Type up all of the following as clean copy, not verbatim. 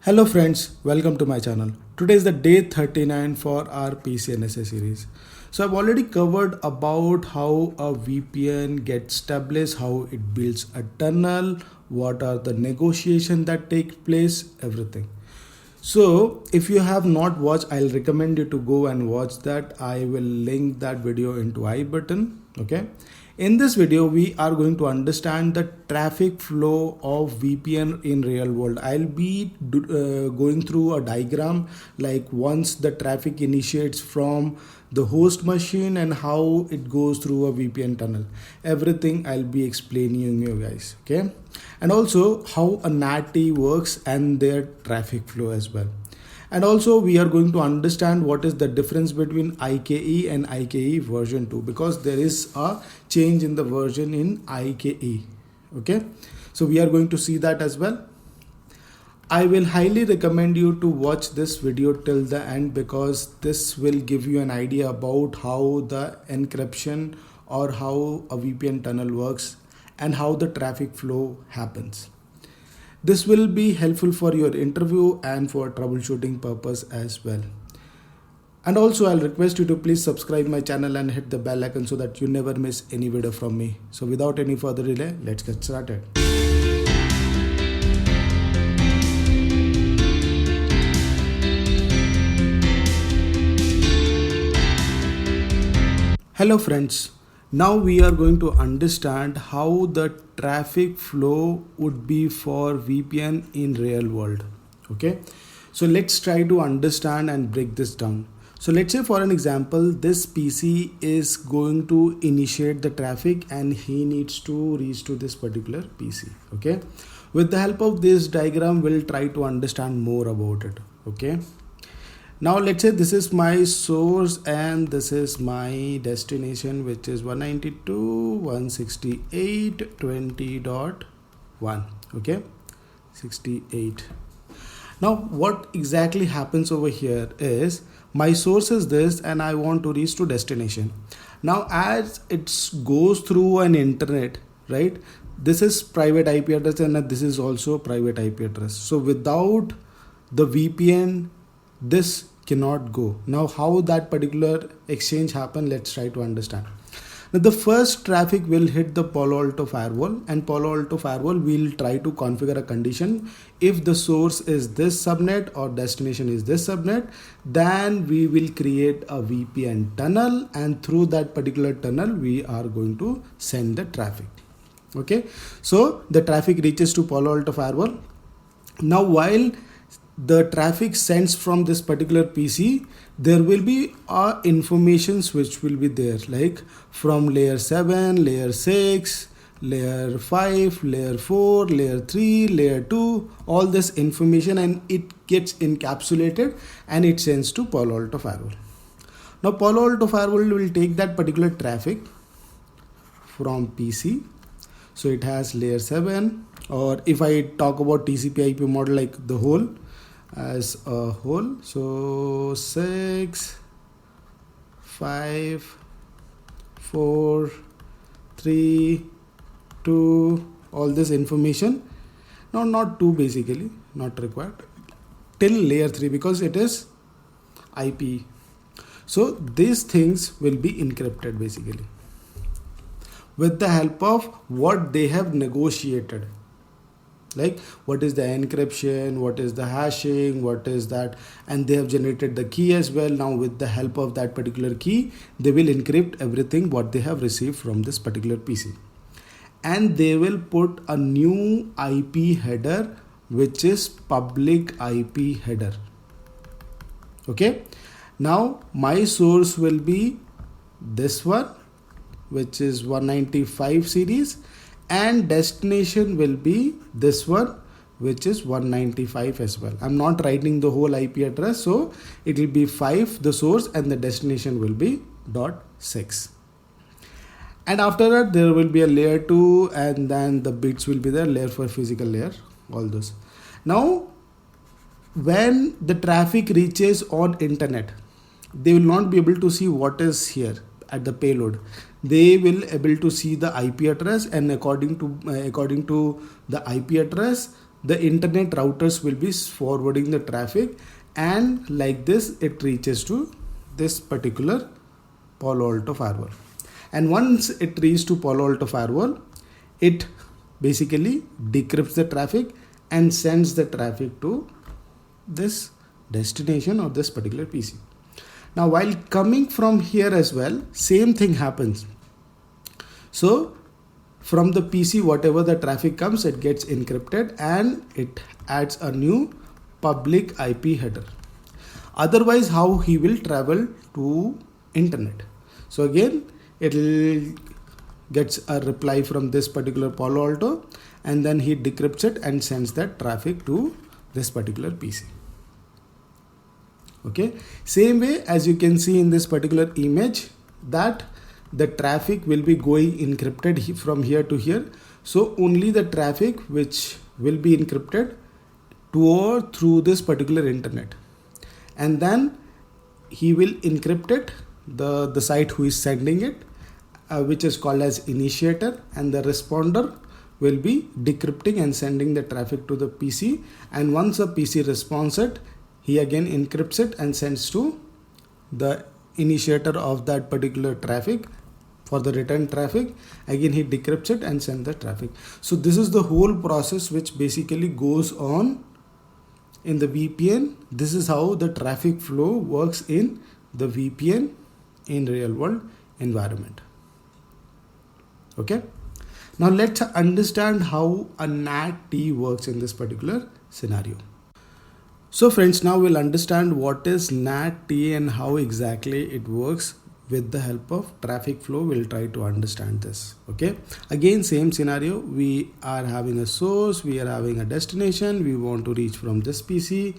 Hello friends, welcome to my channel. Today is the day 39 for our PCNSA series. So I've already covered about how a VPN gets established, how it builds a tunnel, what are the negotiations that take place, everything. So if you have not watched, I'll recommend you to go and watch that. I will link that video into I button. Okay. In this video, we are going to understand the traffic flow of VPN in real world. I'll be going through a diagram like once the traffic initiates from the host machine and how it goes through a VPN tunnel. Everything I'll be explaining you guys. Okay. And also how a NAT-T works and their traffic flow as well. And also we are going to understand what is the difference between IKE and IKE version 2 because there is a change in the version in IKE. Okay, so we are going to see that as well. I will highly recommend you to watch this video till the end because this will give you an idea about how the encryption or how a VPN tunnel works and how the traffic flow happens. This will be helpful for your interview and for troubleshooting purpose as well. And also I'll request you to please subscribe my channel and hit the bell icon so that you never miss any video from me. So without any further delay, let's get started. Hello friends. Now we are going to understand how the traffic flow would be for VPN in real world. Okay, so let's try to understand and break this down. So let's say for an example, this PC is going to initiate the traffic and he needs to reach to this particular PC. Okay, with the help of this diagram, we'll try to understand more about it. Okay. Now let's say this is my source and this is my destination, which is 192.168.20.1. Okay, 68. Now what exactly happens over here is my source is this and I want to reach to destination. Now as it goes through an internet, right? This is private IP address and this is also private IP address. So without the VPN, this cannot go. Now how that particular exchange happen, let's try to understand. Now the first traffic will hit the Palo Alto firewall, and Palo Alto firewall will try to configure a condition. If the source is this subnet or destination is this subnet, then we will create a VPN tunnel, and through that particular tunnel we are going to send the traffic. Okay, so the traffic reaches to Palo Alto firewall. Now while the traffic sends from this particular PC, there will be informations which will be there, like from layer 7, layer 6, layer 5, layer 4, layer 3, layer 2, all this information, and it gets encapsulated and it sends to Palo Alto firewall. Now Palo Alto firewall will take that particular traffic from PC. So it has layer 7, or if I talk about TCP IP model like the whole, as a whole, so 6, 5, 4, 3, 2, all this information. No, not 2 basically, not required, till layer 3 because it is IP. So these things will be encrypted basically with the help of what they have negotiated. Like what is the encryption, what is the hashing, what is that, and they have generated the key as well. Now with the help of that particular key, they will encrypt everything what they have received from this particular PC, and they will put a new IP header which is public IP header. Okay, now my source will be this one, which is 195 series, and destination will be this one, which is 195 as well. I'm not writing the whole IP address, so it will be 5 the source and the destination will be .6. And after that there will be a layer 2 and then the bits will be there, layer 4 physical layer, all those. Now when the traffic reaches on internet, they will not be able to see what is here at the payload. They will able to see the IP address, and according to the IP address, the internet routers will be forwarding the traffic, and like this it reaches to this particular Palo Alto firewall. And once it reaches to Palo Alto firewall, it basically decrypts the traffic and sends the traffic to this destination or this particular PC. Now while coming from here as well, same thing happens. So from the PC, whatever the traffic comes, it gets encrypted and it adds a new public IP header. Otherwise, how he will travel to internet? So again, it will gets a reply from this particular Palo Alto, and then he decrypts it and sends that traffic to this particular PC. Okay, same way as you can see in this particular image, that the traffic will be going encrypted from here to here. So only the traffic which will be encrypted to or through this particular internet, and then he will encrypt it, the site who is sending it, which is called as initiator, and the responder will be decrypting and sending the traffic to the PC. And once the PC responds it, he again encrypts it and sends to the initiator of that particular traffic for the return traffic. Again he decrypts it and sends the traffic. So this is the whole process which basically goes on in the VPN. This is how the traffic flow works in the VPN in real world environment. Okay, now let's understand how a NAT-T works in this particular scenario. So friends, now we'll understand what is NAT-T and how exactly it works. With the help of traffic flow, we'll try to understand this. Okay, again same scenario, we are having a source, we are having a destination, we want to reach from this PC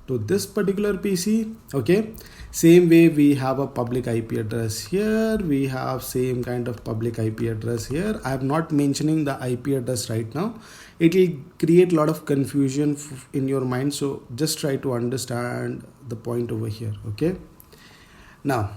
to this particular PC. Okay, same way we have a public IP address here, we have same kind of public IP address here. I am not mentioning the IP address right now, it will create a lot of confusion in your mind, so just try to understand the point over here. Okay, now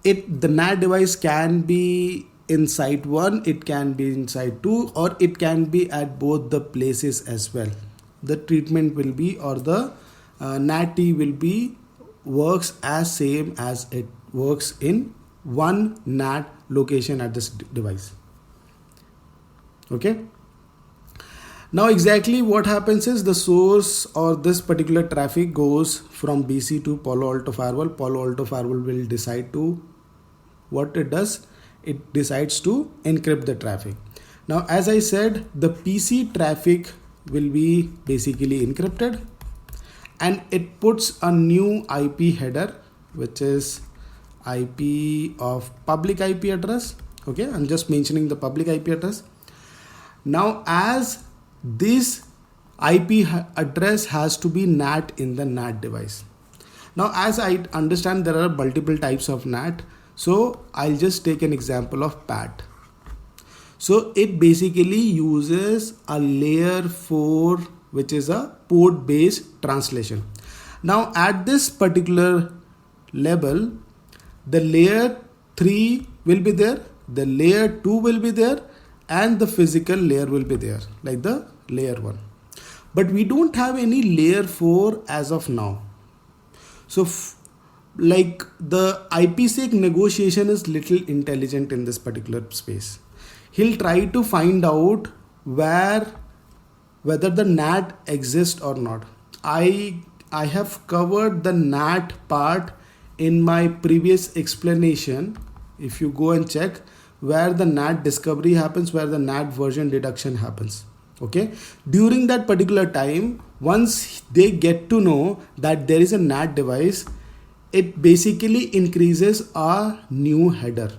the NAT device can be in site 1, it can be in site 2, or it can be at both the places as well. The treatment will be, or the NAT-T will be works as same as it works in one NAT location at this device. Okay, now exactly what happens is the source or this particular traffic goes from BC to Palo Alto firewall. Palo Alto firewall will decide to what it does, it decides to encrypt the traffic. Now as I said, the PC traffic will be basically encrypted, and it puts a new IP header, which is IP of public IP address. Okay, I'm just mentioning the public IP address. Now as this IP address has to be NAT in the NAT device. Now as I understand, there are multiple types of NAT. So I'll just take an example of PAT. So it basically uses a layer 4, which is a port based translation. Now at this particular level, the layer 3 will be there, the layer 2 will be there, and the physical layer will be there, like the layer 1. But we don't have any layer 4 as of now. So like the ipsec negotiation is little intelligent in this particular space. He'll try to find out whether the NAT exists or not. I have covered the NAT part in my previous explanation. If you go and check where the NAT discovery happens, where the NAT version deduction happens. Okay, during that particular time, once they get to know that there is a NAT device, it basically increases a new header,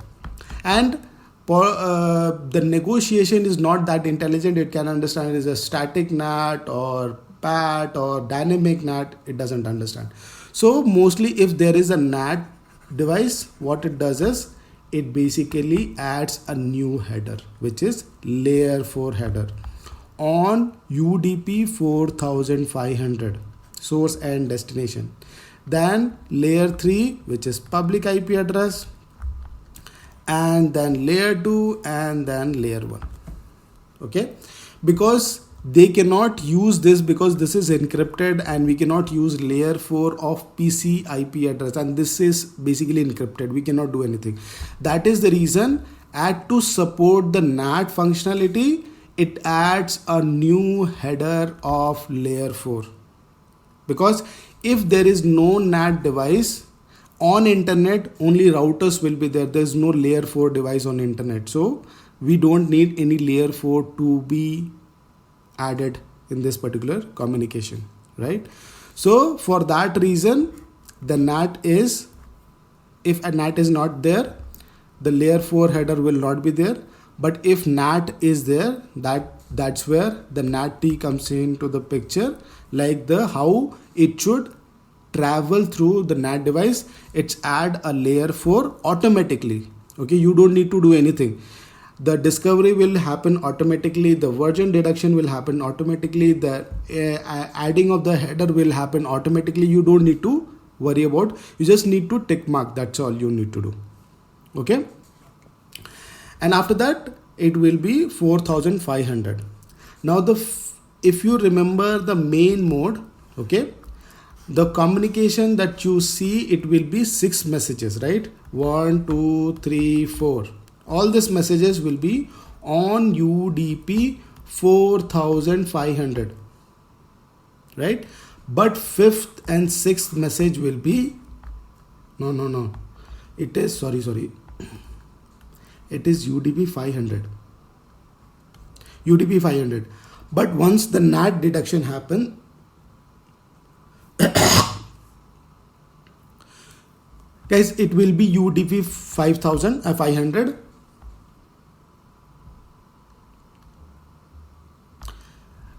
and the negotiation is not that intelligent. It can understand it is a static NAT or PAT or dynamic NAT. It doesn't understand. So mostly if there is a NAT device, what it does is it basically adds a new header, which is layer 4 header on UDP 4500 source and destination. Then layer 3, which is public IP address, and then layer 2, and then layer 1. Okay, because they cannot use this because this is encrypted and we cannot use layer 4 of PC IP address, and this is basically encrypted. We cannot do anything. That is the reason NAT to support the NAT functionality, it adds a new header of layer 4. Because if there is no NAT device on internet, only routers will be there. There's no layer 4 device on internet. So we don't need any layer 4 to be added in this particular communication, right? So for that reason, the NAT is, if a NAT is not there, the layer 4 header will not be there. But if NAT is there, that's where the NAT-T comes into the picture, like the how it should travel through the NAT device. It's add a layer 4 automatically. Okay, you don't need to do anything. The discovery will happen automatically, the version deduction will happen automatically, the adding of the header will happen automatically. You don't need to worry about, you just need to tick mark, that's all you need to do. Okay, and after that it will be 4500. Now if you remember the main mode, okay, the communication that you see, it will be 6 messages, right? 1 2 3 4. All these messages will be on UDP 4500, right? But 5th and 6th message will be no, it is sorry, it is UDP 500. But once the NAT deduction happen, guys, it will be UDP 500.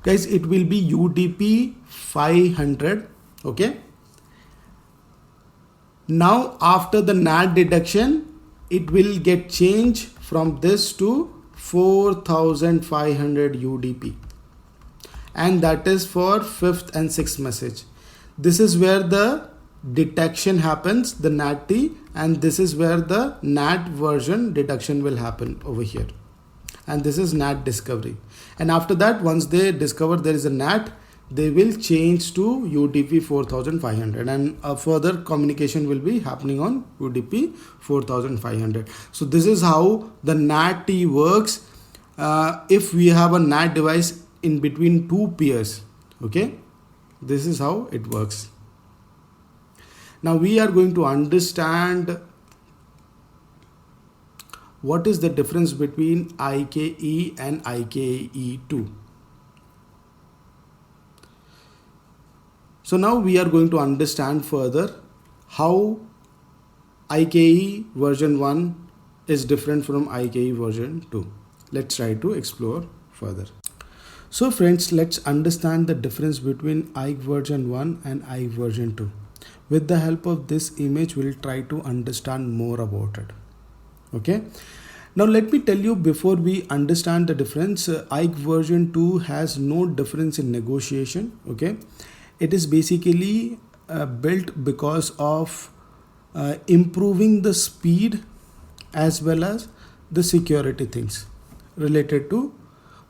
Guys, it will be UDP 500. Okay, now after the NAT deduction, it will get changed from this to 4500 UDP, and that is for 5th and 6th message. This is where the detection happens, the NAT-T, and this is where the NAT version deduction will happen over here, and this is NAT discovery. And after that, once they discover there is a NAT, they will change to UDP 4500, and a further communication will be happening on UDP 4500. So this is how the NAT-T works if we have a NAT device in between two peers. Okay, this is how it works. Now we are going to understand what is the difference between IKE and IKE2. So now we are going to understand further how IKE version 1 is different from IKE version 2. Let's try to explore further. So friends, let's understand the difference between IKE version 1 and IKE version 2. With the help of this image, we'll try to understand more about it. Okay. Now let me tell you, before we understand the difference, IKE version 2 has no difference in negotiation. Okay. It is basically built because of improving the speed as well as the security things related to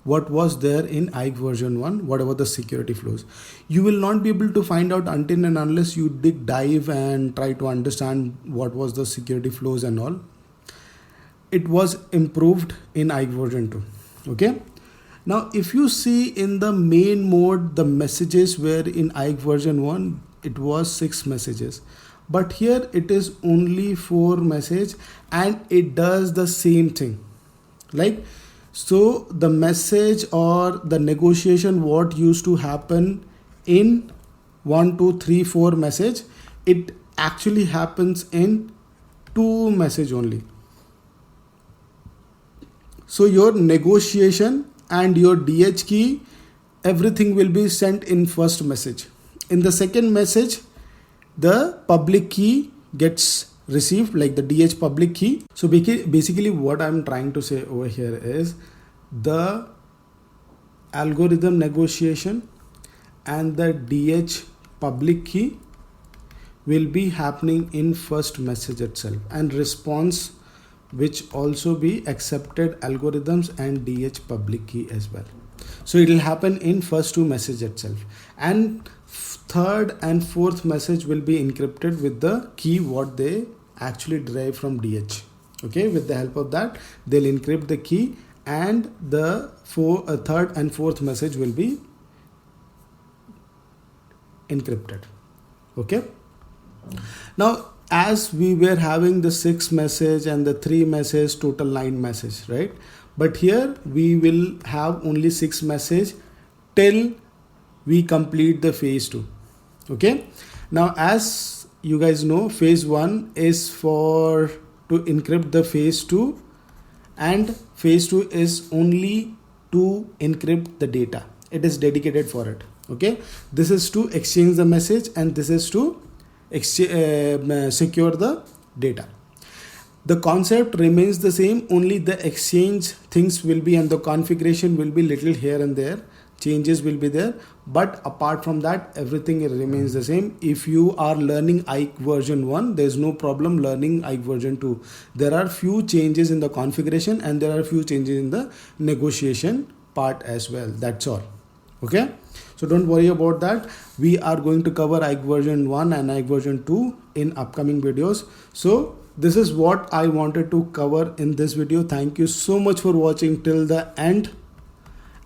what was there in IKE version 1, whatever the security flows. You will not be able to find out until and unless you dive and try to understand what was the security flows and all. It was improved in IKE version 2. Okay. Now, if you see in the main mode, the messages were in IKE version 1, it was 6 messages. But here it is only 4 messages, and it does the same thing. Like, so the message or the negotiation, what used to happen in 1, 2, 3, 4 message, it actually happens in 2 message only. So your negotiation and your DH key, everything will be sent in first message. In the second message, the public key gets received, like the DH public key. So basically what I'm trying to say over here is the algorithm negotiation and the DH public key will be happening in first message itself, and response which also be accepted algorithms and DH public key as well. So it will happen in first two message itself, and third and fourth message will be encrypted with the key what they actually derive from DH. Okay, with the help of that they'll encrypt the key, and the third and fourth message will be encrypted. Okay, now as we were having the 6 message and the 3 message, total 9 message, right? But here we will have only 6 message till we complete the phase 2. Okay, now as you guys know, phase 1 is for to encrypt the phase 2, and phase 2 is only to encrypt the data. It is dedicated for it. Okay, this is to exchange the message, and this is to secure the data. The concept remains the same, only the exchange things will be, and the configuration will be little here and there, changes will be there, but apart from that everything remains the same. If you are learning IKE version 1, there is no problem learning IKE version 2. There are few changes in the configuration, and there are few changes in the negotiation part as well. That's all. Okay, so don't worry about that. We are going to cover IKE version 1 and IKE version 2 in upcoming videos. So this is what I wanted to cover in this video. Thank you so much for watching till the end,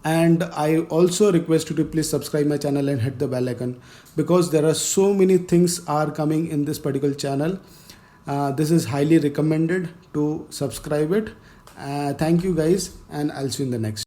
and I also request you to please subscribe my channel and hit the bell icon, because there are so many things are coming in this particular channel. This is highly recommended to subscribe it. Thank you guys, and I'll see you in the next.